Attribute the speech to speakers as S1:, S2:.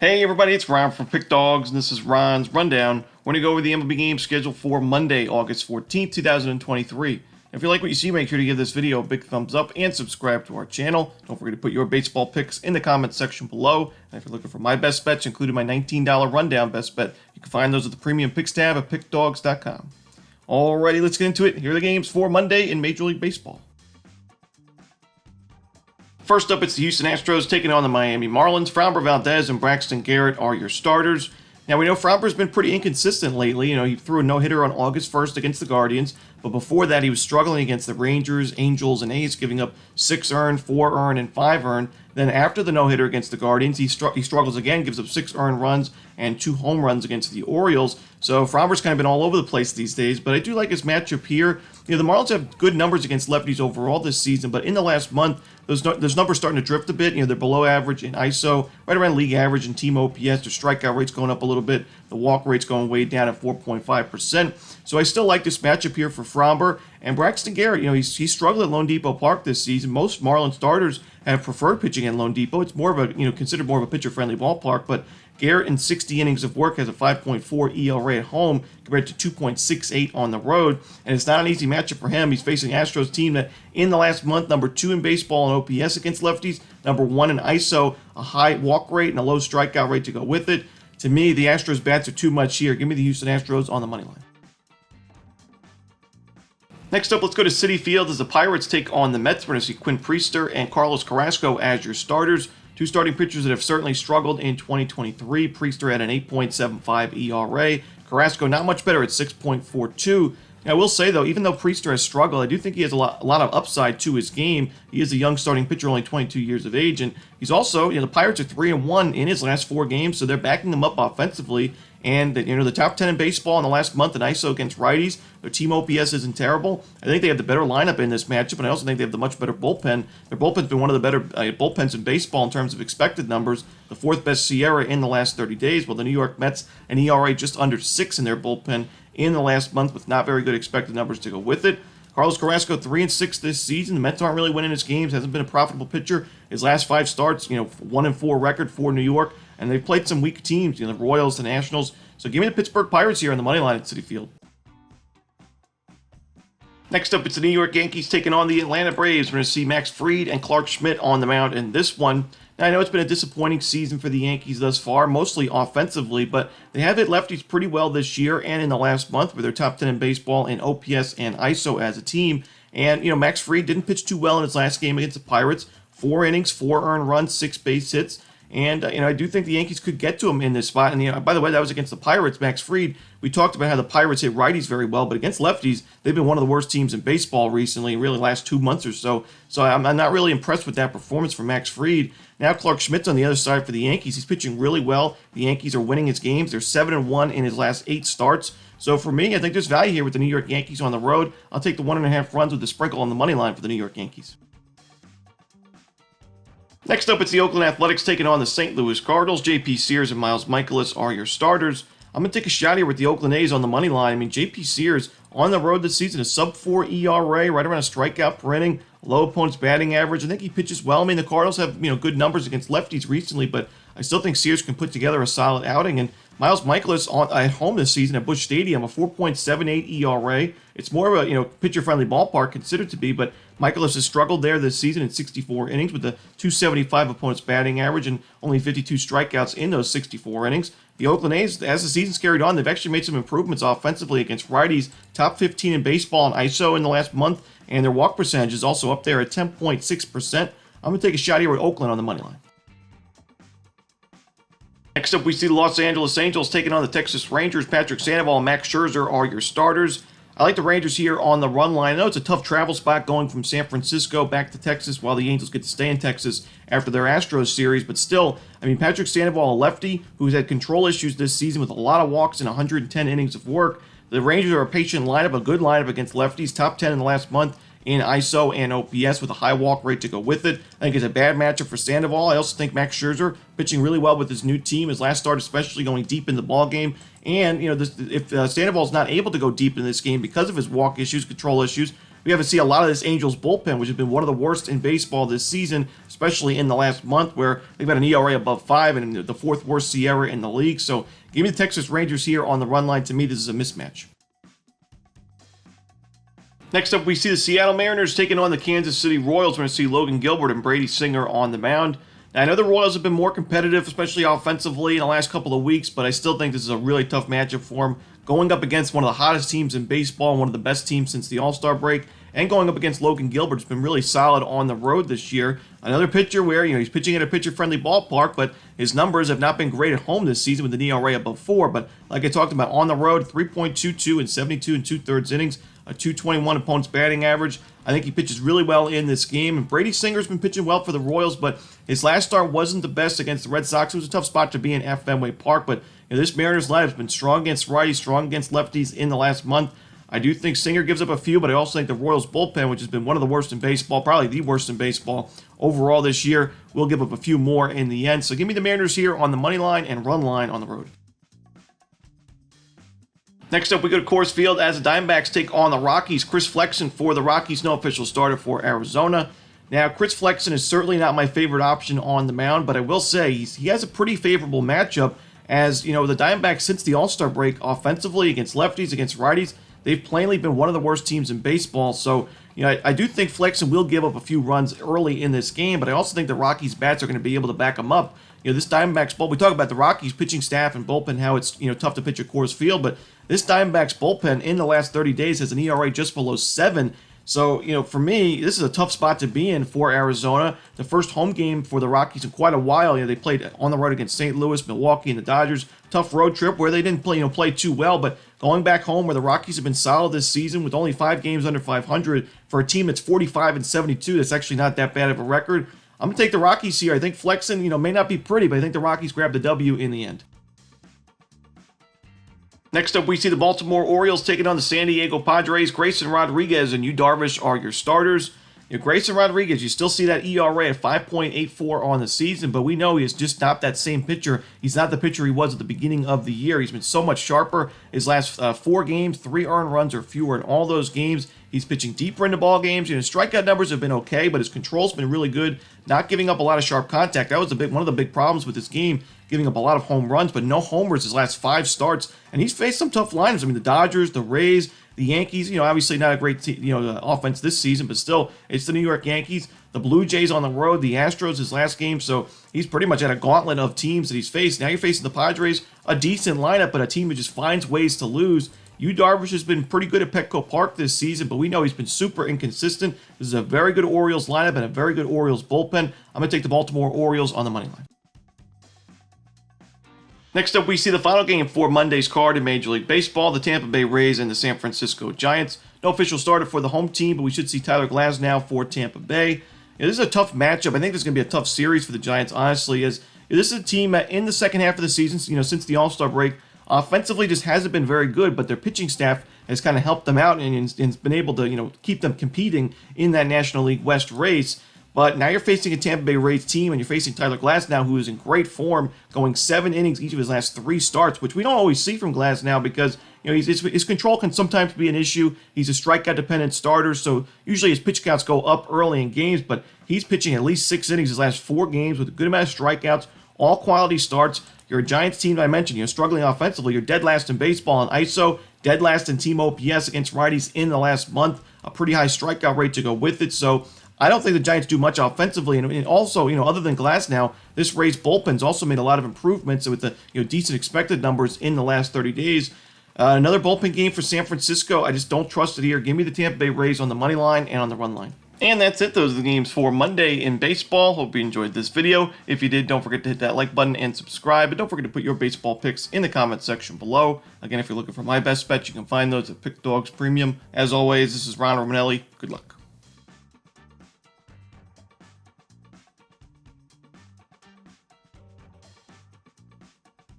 S1: Hey everybody, it's Ron from Pick Dawgz, and this is Ron's Rundown. We're going to go over the MLB game schedule for Monday, August 14th, 2023. If you like what you see, make sure to give this video a big thumbs up and subscribe to our channel. Don't forget to put your baseball picks in the comments section below. And if you're looking for my best bets, including my $19 rundown best bet, you can find those at the premium picks tab at pickdawgz.com. Alrighty, let's get into it. Here are the games for Monday in Major League Baseball. First up, it's the Houston Astros taking on the Miami Marlins. Framber Valdez and Braxton Garrett are your starters. Now, we know Framber's been pretty inconsistent lately. He threw a no-hitter on August 1st against the Guardians, but before that, he was struggling against the Rangers, Angels, and A's, giving up 6 earned, 4 earned, and 5 earned. Then after the no-hitter against the Guardians, he struggles again, gives up 6 earned runs and 2 home runs against the Orioles. So Framber's kind of been all over the place these days, but I do like his matchup here. The Marlins have good numbers against lefties overall this season, but in the last month, those numbers starting to drift a bit. They're below average in ISO, right around league average in team OPS. Their strikeout rate's going up a little bit. The walk rate's going way down at 4.5%. So I still like this matchup here for Framber. And Braxton Garrett, he struggled at Lone Depot Park this season. Most Marlins starters have preferred pitching at Lone Depot. It's more of a, considered more of a pitcher-friendly ballpark, but Garrett in 60 innings of work has a 5.4 ERA at home compared to 2.68 on the road, and it's not an easy matchup for him. He's facing Astros team that in the last month, number 2 in baseball in OPS against lefties, number 1 in ISO, a high walk rate and a low strikeout rate to go with it. To me, the Astros bats are too much here. Give me the Houston Astros on the money line. Next up, let's go to Citi Field as the Pirates take on the Mets. We're going to see Quinn Priester and Carlos Carrasco as your starters. Two starting pitchers that have certainly struggled in 2023. Priester at an 8.75 ERA. Carrasco not much better at 6.42. Now, I will say, though, even though Priester has struggled, I do think he has a lot of upside to his game. He is a young starting pitcher, only 22 years of age, and he's also, the Pirates are 3-1 in his last 4 games, so they're backing him up offensively. And, the top 10 in baseball in the last month in ISO against righties. Their team OPS isn't terrible. I think they have the better lineup in this matchup, and I also think they have the much better bullpen. Their bullpen's been one of the better bullpens in baseball in terms of expected numbers. The 4th best Sierra in the last 30 days, while the New York Mets an ERA just under 6 in their bullpen in the last month with not very good expected numbers to go with it. Carlos Carrasco 3-6 this season. The Mets aren't really winning his games. Hasn't been a profitable pitcher. His last 5 starts, 1-4 record for New York, and they've played some weak teams, the Royals, the Nationals. So give me the Pittsburgh Pirates here on the money line at Citi Field. Next up, it's the New York Yankees taking on the Atlanta Braves. We're going to see Max Fried and Clark Schmidt on the mound in this one. Now, I know it's been a disappointing season for the Yankees thus far, mostly offensively, but they have hit lefties pretty well this year and in the last month, where they're top 10 in baseball in OPS and ISO as a team. And, Max Fried didn't pitch too well in his last game against the Pirates. 4 innings, 4 earned runs, 6 base hits. And, I do think the Yankees could get to him in this spot. And, by the way, that was against the Pirates, Max Fried. We talked about how the Pirates hit righties very well, but against lefties, they've been one of the worst teams in baseball recently, really last 2 months or so. So I'm not really impressed with that performance from Max Fried. Now Clark Schmidt's on the other side for the Yankees. He's pitching really well. The Yankees are winning his games. They're 7-1 in his last 8 starts. So for me, I think there's value here with the New York Yankees on the road. I'll take the 1.5 runs with the sprinkle on the money line for the New York Yankees. Next up, it's the Oakland Athletics taking on the St. Louis Cardinals. J.P. Sears and Miles Mikolas are your starters. I'm going to take a shot here with the Oakland A's on the money line. J.P. Sears on the road this season, a sub-4 ERA, right around a strikeout per inning, low opponent's batting average. I think he pitches well. The Cardinals have, good numbers against lefties recently, but I still think Sears can put together a solid outing. And Miles Mikolas at home this season at Busch Stadium, a 4.78 ERA. It's more of a, pitcher-friendly ballpark considered to be, but Mikolas has struggled there this season in 64 innings with a 275 opponent's batting average and only 52 strikeouts in those 64 innings. The Oakland A's, as the season's carried on, they've actually made some improvements offensively against righties, top 15 in baseball in ISO in the last month, and their walk percentage is also up there at 10.6%. I'm going to take a shot here with Oakland on the money line. Next up, we see the Los Angeles Angels taking on the Texas Rangers. Patrick Sandoval and Max Scherzer are your starters. I like the Rangers here on the run line. I know it's a tough travel spot going from San Francisco back to Texas while the Angels get to stay in Texas after their Astros series, but still, Patrick Sandoval, a lefty who's had control issues this season with a lot of walks and 110 innings of work. The Rangers are a patient lineup, a good lineup against lefties, top 10 in the last month in ISO and OPS with a high walk rate to go with it. I think it's a bad matchup for Sandoval. I also think Max Scherzer pitching really well with his new team, his last start especially going deep in the ball game. And, if Sandoval's not able to go deep in this game because of his walk issues, control issues, we haven't seen a lot of this Angels bullpen, which has been one of the worst in baseball this season, especially in the last month, where they've got an ERA above 5 and the fourth worst Sierra in the league. So give me the Texas Rangers here on the run line. To me, this is a mismatch. Next up, we see the Seattle Mariners taking on the Kansas City Royals. We're going to see Logan Gilbert and Brady Singer on the mound. Now, I know the Royals have been more competitive, especially offensively, in the last couple of weeks, but I still think this is a really tough matchup for them. Going up against one of the hottest teams in baseball, one of the best teams since the All-Star break, and going up against Logan Gilbert has been really solid on the road this year. Another pitcher where, he's pitching at a pitcher-friendly ballpark, but his numbers have not been great at home this season with an ERA above 4. But like I talked about, on the road, 3.22 in 72 2/3 innings, a 221 opponent's batting average. I think he pitches really well in this game. And Brady Singer's been pitching well for the Royals, but his last start wasn't the best against the Red Sox. It was a tough spot to be in at Fenway Park, but this Mariners lineup has been strong against righties, strong against lefties in the last month. I do think Singer gives up a few, but I also think the Royals bullpen, which has been one of the worst in baseball, probably the worst in baseball overall this year, will give up a few more in the end. So give me the Mariners here on the money line and run line on the road. Next up, we go to Coors Field as the Diamondbacks take on the Rockies. Chris Flexen for the Rockies, no official starter for Arizona. Now, Chris Flexen is certainly not my favorite option on the mound, but I will say he has a pretty favorable matchup as, the Diamondbacks since the All-Star break offensively against lefties, against righties, they've plainly been one of the worst teams in baseball. So, I do think Flexen will give up a few runs early in this game, but I also think the Rockies' bats are going to be able to back him up. This Diamondbacks bullpen, we talk about the Rockies pitching staff and bullpen, how it's, tough to pitch at Coors Field, but this Diamondbacks bullpen in the last 30 days has an ERA just below 7. So, for me, this is a tough spot to be in for Arizona. The first home game for the Rockies in quite a while. They played on the road against St. Louis, Milwaukee, and the Dodgers. Tough road trip where they didn't play too well, but going back home where the Rockies have been solid this season with only 5 games under 500 for a team that's 45 and 72, that's actually not that bad of a record. I'm going to take the Rockies here. I think Flexen, may not be pretty, but I think the Rockies grab the W in the end. Next up, we see the Baltimore Orioles taking on the San Diego Padres. Grayson Rodriguez and Yu Darvish are your starters. Grayson Rodriguez, you still see that ERA at 5.84 on the season, but we know he is just not that same pitcher. He's not the pitcher he was at the beginning of the year. He's been so much sharper. His last 4 games, 3 earned runs or fewer in all those games. He's pitching deeper into ball games. His strikeout numbers have been okay, but his control's been really good. Not giving up a lot of sharp contact. That was one of the big problems with this game, giving up a lot of home runs, but no homers his last 5 starts. And he's faced some tough lineups. The Dodgers, the Rays, the Yankees, obviously not a great offense this season, but still, it's the New York Yankees. The Blue Jays on the road, the Astros his last game, so he's pretty much at a gauntlet of teams that he's faced. Now you're facing the Padres, a decent lineup, but a team that just finds ways to lose. Yu Darvish has been pretty good at Petco Park this season, but we know he's been super inconsistent. This is a very good Orioles lineup and a very good Orioles bullpen. I'm going to take the Baltimore Orioles on the money line. Next up, we see the final game for Monday's card in Major League Baseball, the Tampa Bay Rays and the San Francisco Giants. No official starter for the home team, but we should see Tyler Glasnow for Tampa Bay. This is a tough matchup. I think this is going to be a tough series for the Giants, honestly, as this is a team that in the second half of the season, since the All-Star break, offensively just hasn't been very good, but their pitching staff has kind of helped them out and been able to, keep them competing in that National League West race. But now you're facing a Tampa Bay Rays team, and you're facing Tyler Glasnow, who is in great form, going 7 innings each of his last 3 starts, which we don't always see from Glasnow because his control can sometimes be an issue. He's a strikeout-dependent starter, so usually his pitch counts go up early in games, but he's pitching at least 6 innings his last 4 games with a good amount of strikeouts, all quality starts. You're a Giants team that I mentioned, struggling offensively. You're dead last in baseball in ISO, dead last in team OPS against righties in the last month, a pretty high strikeout rate to go with it, so I don't think the Giants do much offensively, and also, other than Glasnow, this Rays bullpen's also made a lot of improvements with the decent expected numbers in the last 30 days. Another bullpen game for San Francisco. I just don't trust it here. Give me the Tampa Bay Rays on the money line and on the run line. And that's it. Those are the games for Monday in baseball. Hope you enjoyed this video. If you did, don't forget to hit that like button and subscribe. And don't forget to put your baseball picks in the comment section below. Again, if you're looking for my best bets, you can find those at Pick Dawgz Premium. As always, this is Ron Romanelli. Good luck.